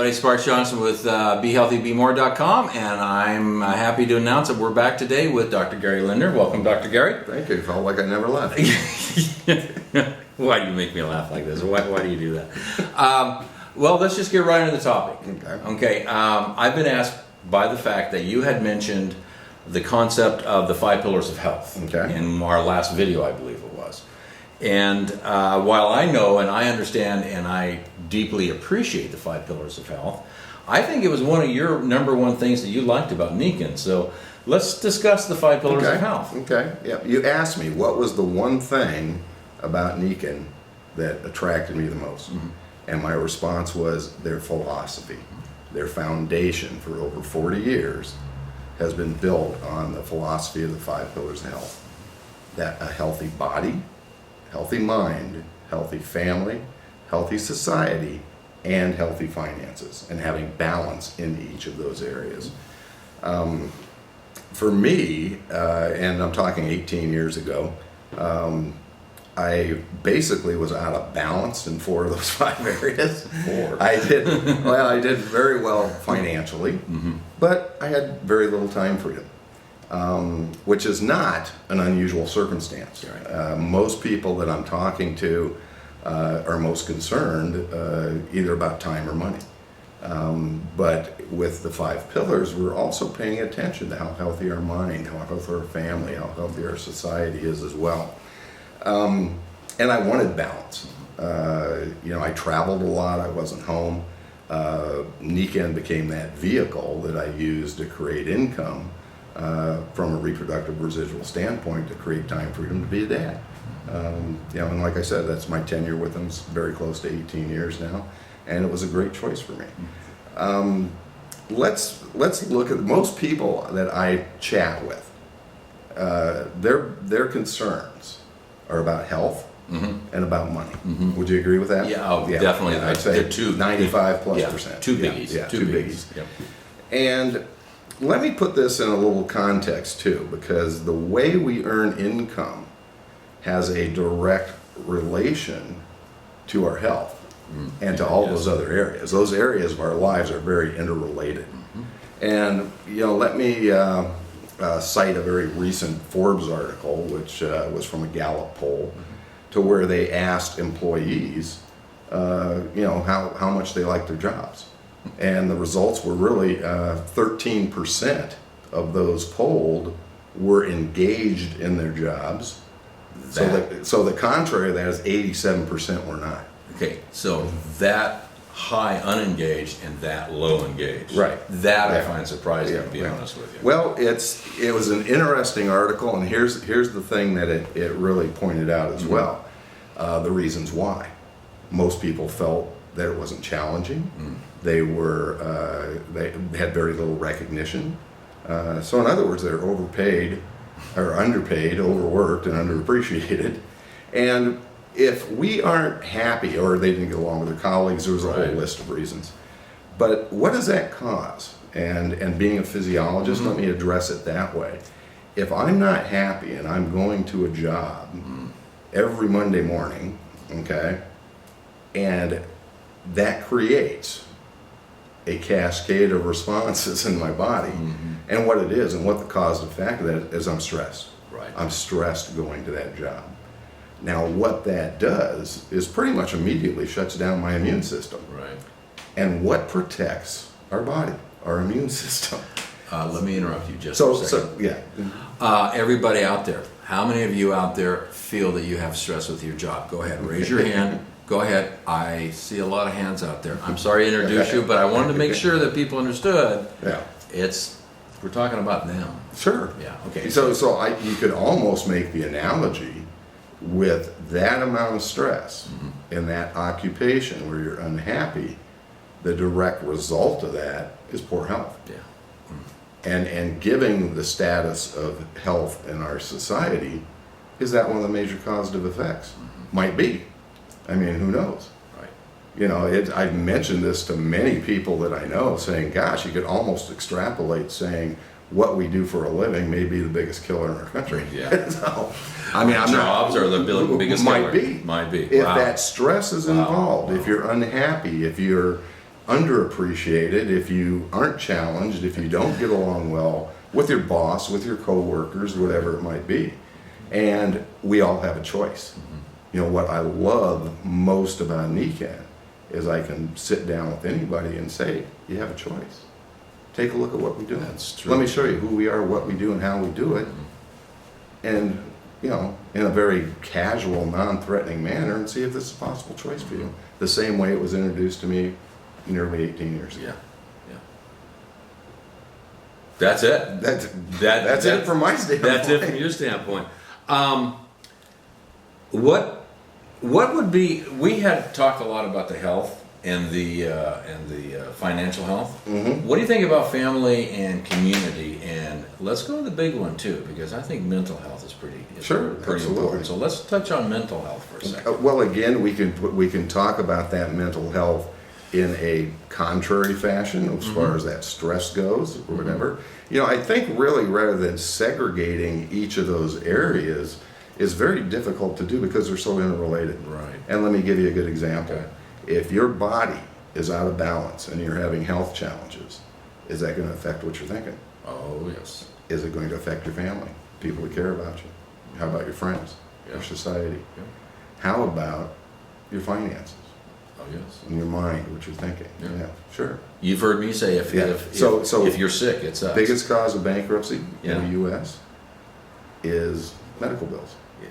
everybody. Sparks Johnson with BeHealthyBeMore.com, and I'm happy to announce that we're back today with Dr. Gary Lindner. Welcome, Dr. Gary. Thank you. Felt like I never left. Why do you make me laugh like this? Why do you do that? Well, let's just get right into the topic. Okay. I've been asked by the fact that you had mentioned the concept of the 5 pillars of health in our last video, I believe it was. And while I know and I understand and I deeply appreciate the 5 pillars of health, I think it was one of your number one things that you liked about Nikken. So let's discuss the 5 pillars of health. Okay. Yeah. You asked me what was the one thing about Nikken that attracted me the most. And my response was their philosophy. Their foundation for over 40 years has been built on the philosophy of the 5 pillars of health. That a healthy body, healthy mind, healthy family, healthy society, and healthy finances, and having balance in each of those areas. For me, and I'm talking 18 years ago, I basically was out of balance in 4 of those 5 areas. 4. I did very well financially, but I had very little time freedom. Which is not an unusual circumstance. Most people that I'm talking to are most concerned either about time or money. But with the 5 pillars, we're also paying attention to how healthy our mind, how healthy our family, how healthy our society is as well. And I wanted balance. I traveled a lot, I wasn't home. Nikken became that vehicle that I used to create income from a reproductive residual standpoint to create time freedom to be a dad. And like I said, that's my tenure with them. It's very close to 18 years now, and it was a great choice for me. Let's look at most people that I chat with. Their concerns are about health and about money. Would you agree with that? Yeah, definitely. I'd say 95+%. Two biggies. Yeah, two biggies. Yep. And let me put this in a little context too, because the way we earn income has a direct relation to our health and to all those other areas. Those areas of our lives are very interrelated. And let me cite a very recent Forbes article, which was from a Gallup poll, to where they asked employees, how much they liked their jobs. And the results were really 13% of those polled were engaged in their jobs. So the contrary of that is 87% were not. Okay, so that high unengaged and that low engaged. Right. That I find surprising, to be honest with you. Well, it was an interesting article, and here's the thing that it really pointed out as well. The reasons why. Most people felt that it wasn't challenging. They had very little recognition. So in other words, they're overpaid or underpaid, overworked, and underappreciated. And if we aren't happy, or they didn't get along with their colleagues, there was a whole list of reasons. But what does that cause? And being a physiologist, let me address it that way. If I'm not happy and I'm going to a job every Monday morning, okay, and that creates a cascade of responses in my body, and what it is and what the causative factor of that is, I'm stressed. Right. I'm stressed going to that job. Now, what that does is pretty much immediately shuts down my immune system. Right. And what protects our body, our immune system? Let me interrupt you just for a second. Everybody out there, how many of you out there feel that you have stress with your job? Go ahead, raise your hand. Go ahead. I see a lot of hands out there. I'm sorry to introduce you, but I wanted to make sure that people understood. We're talking about them. Sure. Yeah. Okay. So you could almost make the analogy with that amount of stress in that occupation where you're unhappy. The direct result of that is poor health. Yeah. And given the status of health in our society, is that one of the major causative effects? Might be. I mean, who knows? Right. I've mentioned this to many people that I know, saying, gosh, you could almost extrapolate saying what we do for a living may be the biggest killer in our country. Yeah. So, jobs are the biggest killer. Might be. Might be. If that stress is involved, if you're unhappy, if you're underappreciated, if you aren't challenged, if you don't get along well with your boss, with your coworkers, whatever it might be. And we all have a choice. You know, what I love most about Nikken is I can sit down with anybody and say, you have a choice. Take a look at what we do. That's true. Let me show you who we are, what we do, and how we do it. And, you know, in a very casual, non-threatening manner, and see if this is a possible choice for you. The same way it was introduced to me nearly 18 years ago. Yeah, yeah. That's it. That's it from my standpoint. That's it from your standpoint. What would be? We had talked a lot about the health and the financial health. Mm-hmm. What do you think about family and community? And let's go to the big one too, because I think mental health is pretty Absolutely. important. So let's touch on mental health for a second. Well, again, we can talk about that mental health in a contrary fashion as far as that stress goes or whatever. You know, I think really rather than segregating each of those areas is very difficult to do because they're so interrelated. Right. And let me give you a good example. Okay. If your body is out of balance and you're having health challenges, is that going to affect what you're thinking? Oh yes. Is it going to affect your family, people who care about you? How about your friends, your society? Yeah. How about your finances? Oh yes. In your mind, what you're thinking. Yeah. Sure. You've heard me say if you're sick, it's us. Biggest cause of bankruptcy Yeah. in the U.S. is medical bills. Yeah.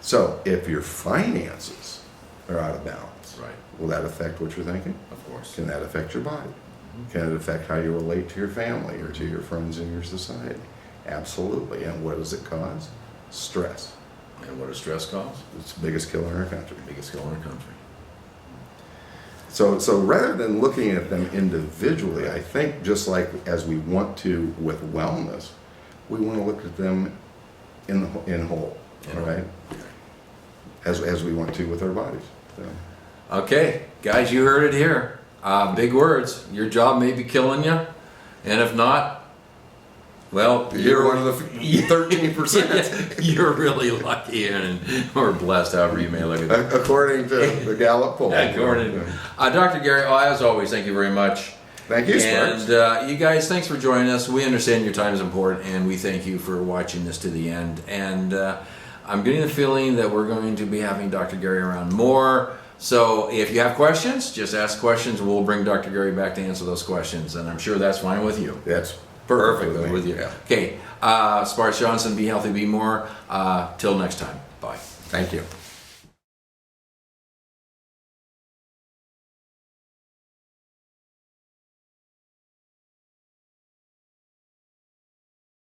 So if your finances are out of balance, Right. will that affect what you're thinking? Of course. Can that affect your body? Can it affect how you relate to your family or to your friends in your society? Absolutely. And what does it cause? Stress. And what does stress cause? It's the biggest killer in our country. Biggest killer in the country. So rather than looking at them individually, I think just like as we want to with wellness, we want to look at them in whole, all right? As we want to with our bodies. So. Okay, guys, you heard it here. Big words. Your job may be killing you, and if not, well, You're one of the 13%. You're really lucky and or blessed, however you may look at it. According to the Gallup poll. Dr. Gary, as always, thank you very much. Thank you, Sparks. And you guys, thanks for joining us. We understand your time is important, and we thank you for watching this to the end. And I'm getting the feeling that we're going to be having Dr. Gary around more. So if you have questions, just ask questions. We'll bring Dr. Gary back to answer those questions, and I'm sure that's fine with you. That's Perfect with you. Yeah. Okay, Sparks Johnson, be healthy, be more. Till next time. Bye. Thank you.